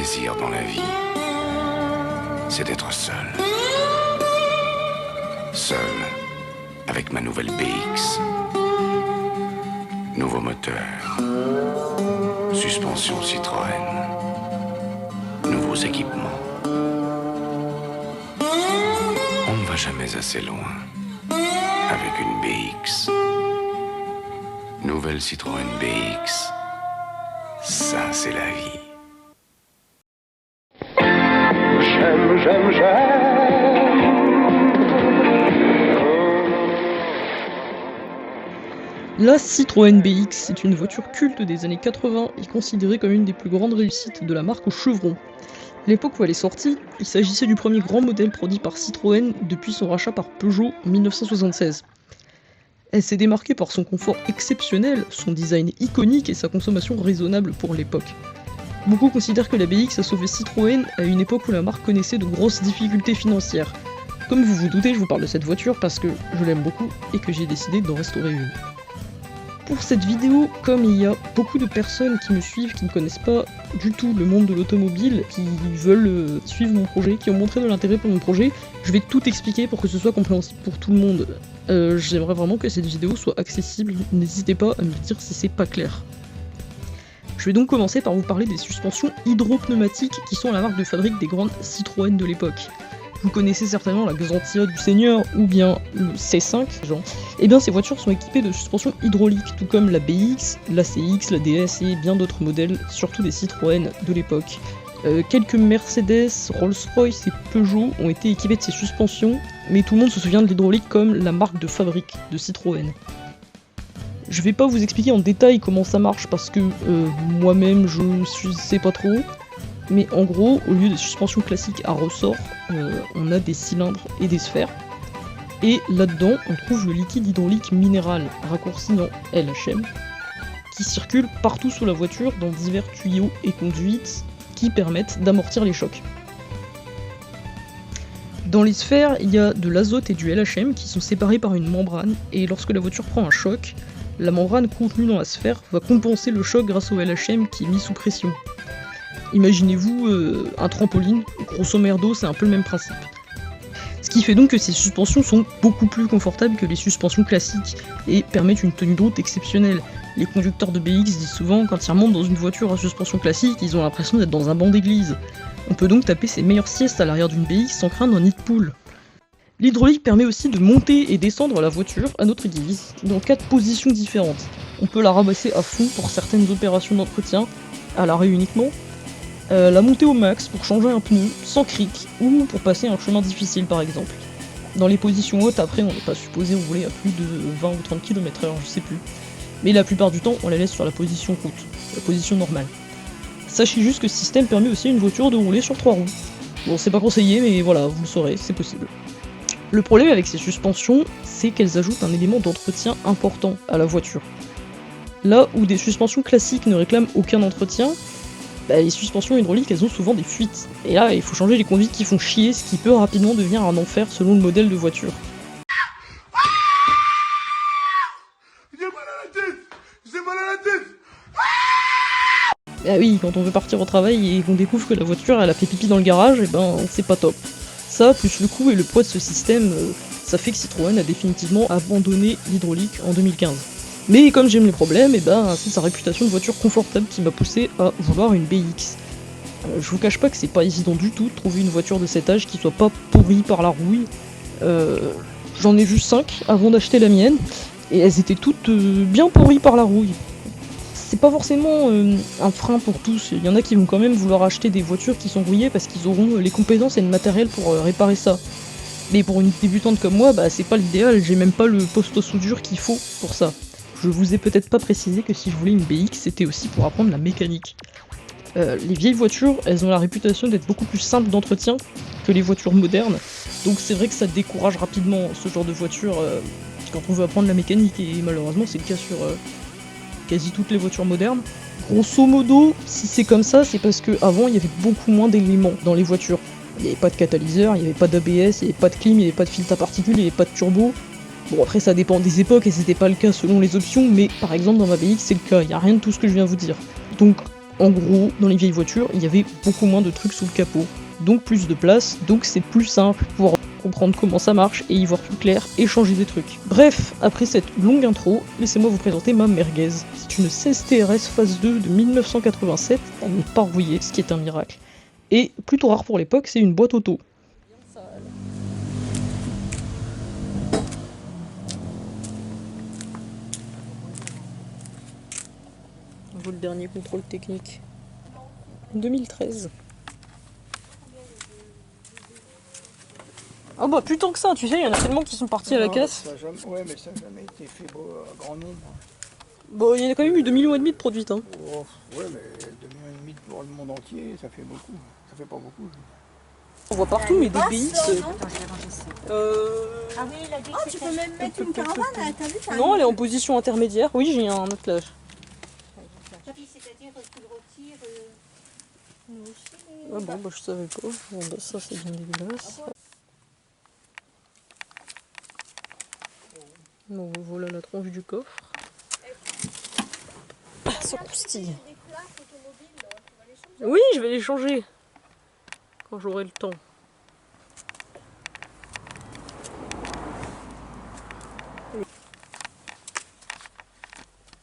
plaisir dans la vie, c'est d'être seul. Seul, avec ma nouvelle BX. Nouveau moteur. Suspension Citroën. Nouveaux équipements. On ne va jamais assez loin avec une BX. Nouvelle Citroën BX. Ça, c'est la vie. J'aime. La Citroën BX est une voiture culte des années 80 et considérée comme une des plus grandes réussites de la marque au chevron. À l'époque où elle est sortie, il s'agissait du premier grand modèle produit par Citroën depuis son rachat par Peugeot en 1976. Elle s'est démarquée par son confort exceptionnel, son design iconique et sa consommation raisonnable pour l'époque. Beaucoup considèrent que la BX a sauvé Citroën à une époque où la marque connaissait de grosses difficultés financières. Comme vous vous doutez, je vous parle de cette voiture parce que je l'aime beaucoup et que j'ai décidé d'en restaurer une. Pour cette vidéo, comme il y a beaucoup de personnes qui me suivent, qui ne connaissent pas du tout le monde de l'automobile, qui veulent suivre mon projet, qui ont montré de l'intérêt pour mon projet, je vais tout expliquer pour que ce soit compréhensible pour tout le monde. J'aimerais vraiment que cette vidéo soit accessible, n'hésitez pas à me dire si c'est pas clair. Je vais donc commencer par vous parler des suspensions hydropneumatiques qui sont la marque de fabrique des grandes Citroën de l'époque. Vous connaissez certainement la Xantia du Seigneur ou bien le C5, genre. Et bien ces voitures sont équipées de suspensions hydrauliques, tout comme la BX, la CX, la DS et bien d'autres modèles, surtout des Citroën de l'époque. Quelques Mercedes, Rolls-Royce et Peugeot ont été équipés de ces suspensions, mais tout le monde se souvient de l'hydraulique comme la marque de fabrique de Citroën. Je vais pas vous expliquer en détail comment ça marche parce que moi-même je sais pas trop. Mais en gros, au lieu des suspensions classiques à ressort, on a des cylindres et des sphères. Et là-dedans, on trouve le liquide hydraulique minéral, raccourci en LHM, qui circule partout sous la voiture dans divers tuyaux et conduites qui permettent d'amortir les chocs. Dans les sphères, il y a de l'azote et du LHM qui sont séparés par une membrane, et lorsque la voiture prend un choc, la membrane contenue dans la sphère va compenser le choc grâce au LHM qui est mis sous pression. Imaginez-vous un trampoline, grosso merdo c'est un peu le même principe. Ce qui fait donc que ces suspensions sont beaucoup plus confortables que les suspensions classiques et permettent une tenue de route exceptionnelle. Les conducteurs de BX disent souvent quand ils remontent dans une voiture à suspension classique, ils ont l'impression d'être dans un banc d'église. On peut donc taper ses meilleures siestes à l'arrière d'une BX sans craindre un nid de poule. L'hydraulique permet aussi de monter et descendre la voiture à notre guise, dans 4 positions différentes. On peut la rabasser à fond pour certaines opérations d'entretien, à l'arrêt uniquement, la monter au max pour changer un pneu sans cric ou pour passer un chemin difficile par exemple. Dans les positions hautes, après on n'est pas supposé rouler à plus de 20 ou 30 km/h, je sais plus. Mais la plupart du temps on la laisse sur la position route, la position normale. Sachez juste que ce système permet aussi à une voiture de rouler sur 3 roues. Bon c'est pas conseillé mais voilà, vous le saurez, c'est possible. Le problème avec ces suspensions, c'est qu'elles ajoutent un élément d'entretien important à la voiture. Là où des suspensions classiques ne réclament aucun entretien, les suspensions hydrauliques elles ont souvent des fuites. Et là il faut changer les conduites qui font chier, ce qui peut rapidement devenir un enfer selon le modèle de voiture. J'ai mal à la tête. Ah oui, quand on veut partir au travail et qu'on découvre que la voiture elle a fait pipi dans le garage, et ben c'est pas top. Ça, plus le coût et le poids de ce système, ça fait que Citroën a définitivement abandonné l'hydraulique en 2015. Mais comme j'aime les problèmes, et ben c'est sa réputation de voiture confortable qui m'a poussé à vouloir une BX. Je vous cache pas que c'est pas évident du tout de trouver une voiture de cet âge qui soit pas pourrie par la rouille. J'en ai vu 5 avant d'acheter la mienne, et elles étaient toutes bien pourries par la rouille. C'est pas forcément un frein pour tous, il y en a qui vont quand même vouloir acheter des voitures qui sont rouillées parce qu'ils auront les compétences et le matériel pour réparer ça. Mais pour une débutante comme moi, c'est pas l'idéal, j'ai même pas le poste à soudure qu'il faut pour ça. Je vous ai peut-être pas précisé que si je voulais une BX, c'était aussi pour apprendre la mécanique. Les vieilles voitures, elles ont la réputation d'être beaucoup plus simples d'entretien que les voitures modernes, donc c'est vrai que ça décourage rapidement ce genre de voiture quand on veut apprendre la mécanique, et malheureusement c'est le cas sur quasi toutes les voitures modernes. Grosso modo, si c'est comme ça, c'est parce qu'avant il y avait beaucoup moins d'éléments dans les voitures. Il n'y avait pas de catalyseur, il n'y avait pas d'ABS, il n'y avait pas de clim, il n'y avait pas de filtre à particules, il n'y avait pas de turbo. Bon après ça dépend des époques et c'était pas le cas selon les options, mais par exemple dans ma BX c'est le cas, il n'y a rien de tout ce que je viens de vous dire. Donc En gros, dans les vieilles voitures, il y avait beaucoup moins de trucs sous le capot. Donc plus de place, donc c'est plus simple pour comprendre comment ça marche et y voir plus clair et changer des trucs. Bref, après cette longue intro, laissez-moi vous présenter ma merguez. C'est une 16 TRS phase 2 de 1987, elle n'est pas rouillée, ce qui est un miracle. Et plutôt rare pour l'époque, c'est une boîte auto. On voit le dernier contrôle technique. 2013. Ah bah plus tant que ça, tu sais, il y en a tellement qui sont partis à la casse. Ouais, mais ça n'a jamais été fait à grand nombre. Bon, il y en a quand même eu 2,5 millions de produites. Hein. Oh, ouais, mais 2,5 millions pour le monde entier, ça fait beaucoup. Ça fait pas beaucoup. On voit partout, mais des BX. Ah oui, il a dit que tu peux même mettre une caravane, t'as vu ça? Non, elle est en position intermédiaire. Oui, j'ai un attelage. C'est-à-dire tu le retires. Nous aussi. Ah bon, bah je savais pas. Bon, bah ça, c'est bien dégueulasse. Bon, voilà la tronche du coffre. Ah, ça croustille. Oui, je vais les changer. Quand j'aurai le temps.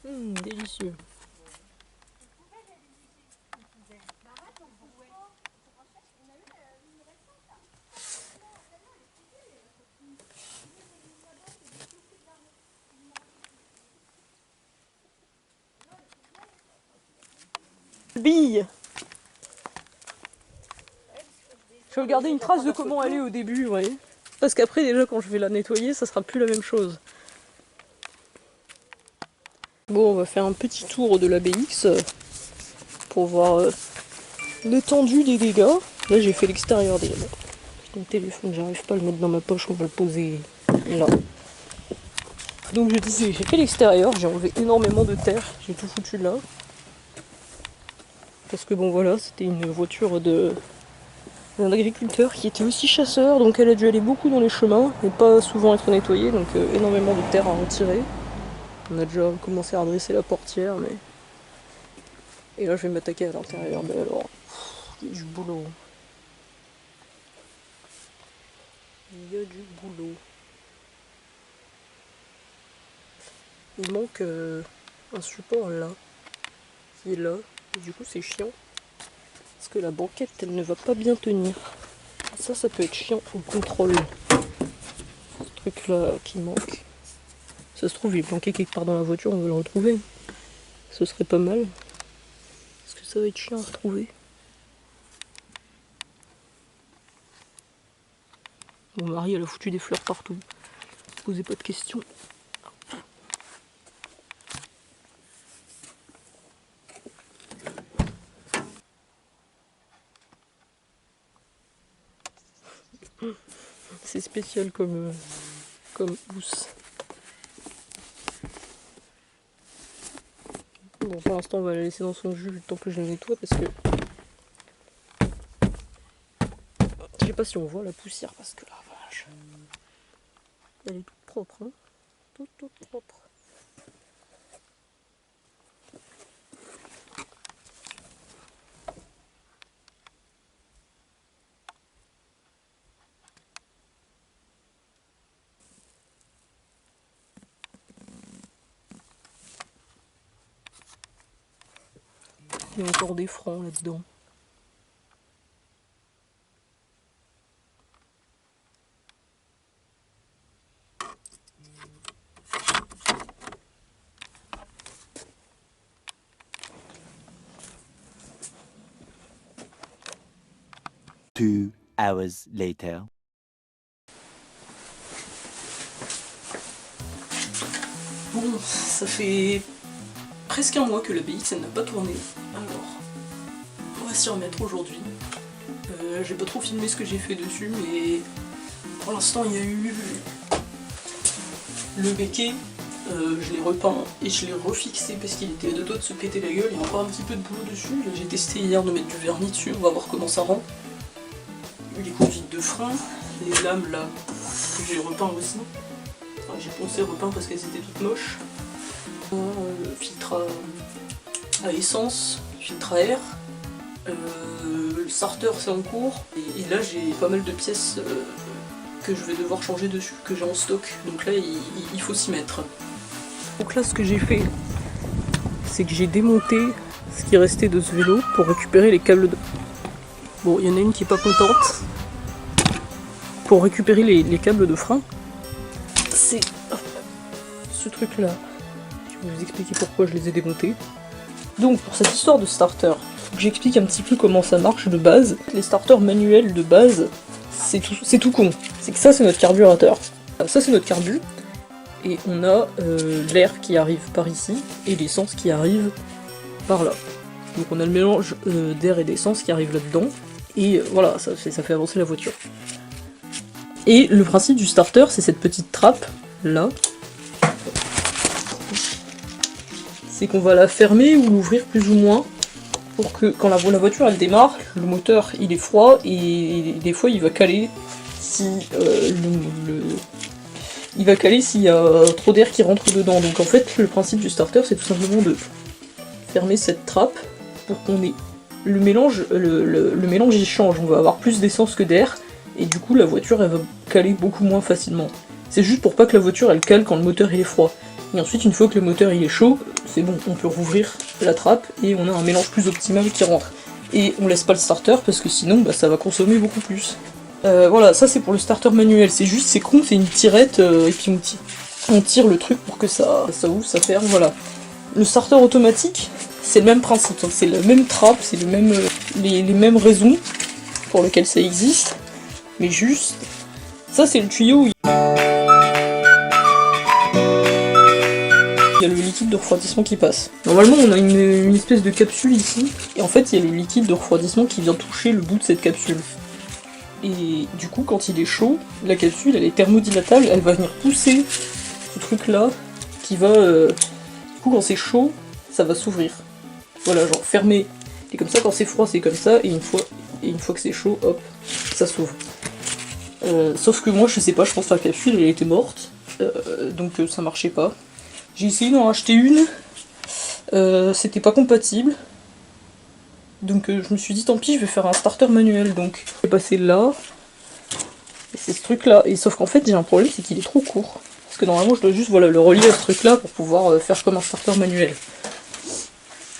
Délicieux. Bille. Je vais garder une trace de comment elle est au début, ouais. Parce qu'après, déjà, quand je vais la nettoyer, ça sera plus la même chose. Bon, on va faire un petit tour de la BX pour voir l'étendue des dégâts. Là, j'ai fait l'extérieur déjà. Mon téléphone, j'arrive pas à le mettre dans ma poche, on va le poser là. Donc, je disais, j'ai fait l'extérieur, j'ai enlevé énormément de terre, j'ai tout foutu là. Parce que bon, voilà, c'était une voiture d'un agriculteur qui était aussi chasseur, donc elle a dû aller beaucoup dans les chemins et pas souvent être nettoyée, donc énormément de terre à retirer. On a déjà commencé à redresser la portière, mais... Et là, je vais m'attaquer à l'intérieur, mais alors... Il y a du boulot. Il y a du boulot. Il manque un support là, qui est là, et du coup c'est chiant. Parce que la banquette, elle ne va pas bien tenir. Ça peut être chiant au contrôle. Ce truc là qui manque. Ça se trouve, il est planqué quelque part dans la voiture, on va le retrouver. Ce serait pas mal. Parce que ça va être chiant à retrouver. Mon mari, elle a foutu des fleurs partout. Posez pas de questions. C'est spécial comme housse. Bon, pour l'instant, on va la laisser dans son jus le temps que je la nettoie parce que... Je sais pas si on voit la poussière parce que la vache... Elle est toute propre, hein. Toute propre. Il y a encore des francs là-dedans. Two hours later. Bon, ça fait presque un mois que la BX elle n'a pas tourné. Alors, on va s'y remettre aujourd'hui. J'ai pas trop filmé ce que j'ai fait dessus, mais pour l'instant il y a eu le béquet. Je l'ai repeint et je l'ai refixé parce qu'il était à deux doigts de se péter la gueule. Il y a encore un petit peu de boulot dessus. J'ai testé hier de mettre du vernis dessus, on va voir comment ça rend. Les conduites de frein, les lames là, que j'ai repeint aussi. Enfin, j'ai poncé repeint parce qu'elles étaient toutes moches. Le filtre à essence, filtre à air. Le starter c'est en cours. Et là j'ai pas mal de pièces que je vais devoir changer dessus, que j'ai en stock. Donc là il faut s'y mettre. Donc là ce que j'ai fait, c'est que j'ai démonté ce qui restait de ce vélo pour récupérer les câbles de... Bon, il y en a une qui est pas contente. Pour récupérer les câbles de frein, c'est ce truc là. Je vais vous expliquer pourquoi je les ai démontés. Donc pour cette histoire de starter, faut que j'explique un petit peu comment ça marche de base. Les starters manuels de base, c'est tout con. C'est que ça c'est notre carburateur. Ça c'est notre carbu. Et on a l'air qui arrive par ici et l'essence qui arrive par là. Donc on a le mélange d'air et d'essence qui arrive là-dedans. Et voilà, ça fait avancer la voiture. Et le principe du starter, c'est cette petite trappe là. C'est qu'on va la fermer ou l'ouvrir plus ou moins pour que quand la voiture elle démarre, le moteur il est froid et des fois il va caler si il va caler s'il y a trop d'air qui rentre dedans. Donc en fait le principe du starter c'est tout simplement de fermer cette trappe pour qu'on ait le mélange, le mélange il change, on va avoir plus d'essence que d'air. Et du coup la voiture elle va caler beaucoup moins facilement. C'est juste pour pas que la voiture elle cale quand le moteur il est froid. Et ensuite une fois que le moteur il est chaud, c'est bon, on peut rouvrir la trappe et on a un mélange plus optimal qui rentre. Et on laisse pas le starter parce que sinon bah, ça va consommer beaucoup plus. Voilà, ça c'est pour le starter manuel, c'est juste, c'est con, c'est une tirette et puis on tire le truc pour que ça ouvre, ça ferme, voilà. Le starter automatique, c'est le même principe, c'est la même trappe, c'est le même, les mêmes raisons pour lesquelles ça existe. Mais juste, ça c'est le tuyau où il y a le liquide de refroidissement qui passe. Normalement on a une espèce de capsule ici, et en fait il y a le liquide de refroidissement qui vient toucher le bout de cette capsule. Et du coup quand il est chaud, la capsule elle est thermodilatable, elle va venir pousser ce truc là, qui va... Du coup quand c'est chaud, ça va s'ouvrir. Voilà, genre fermé. Et comme ça quand c'est froid c'est comme ça, et une fois que c'est chaud, hop, ça s'ouvre. Sauf que moi je sais pas, je pense que la capsule elle était morte, donc ça marchait pas. J'ai essayé d'en racheter une, c'était pas compatible, donc je me suis dit tant pis je vais faire un starter manuel, donc j'ai passé là, et c'est ce truc là, et sauf qu'en fait j'ai un problème, c'est qu'il est trop court, parce que normalement je dois juste voilà, le relier à ce truc là pour pouvoir faire comme un starter manuel.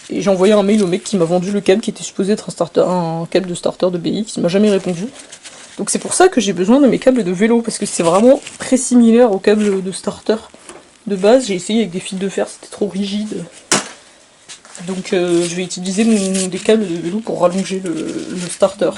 Et j'ai envoyé un mail au mec qui m'a vendu le câble qui était supposé être un câble de starter de BX, il m'a jamais répondu. Donc c'est pour ça que j'ai besoin de mes câbles de vélo, parce que c'est vraiment très similaire au câble de starter de base. J'ai essayé avec des fils de fer, c'était trop rigide. Donc je vais utiliser des câbles de vélo pour rallonger le starter.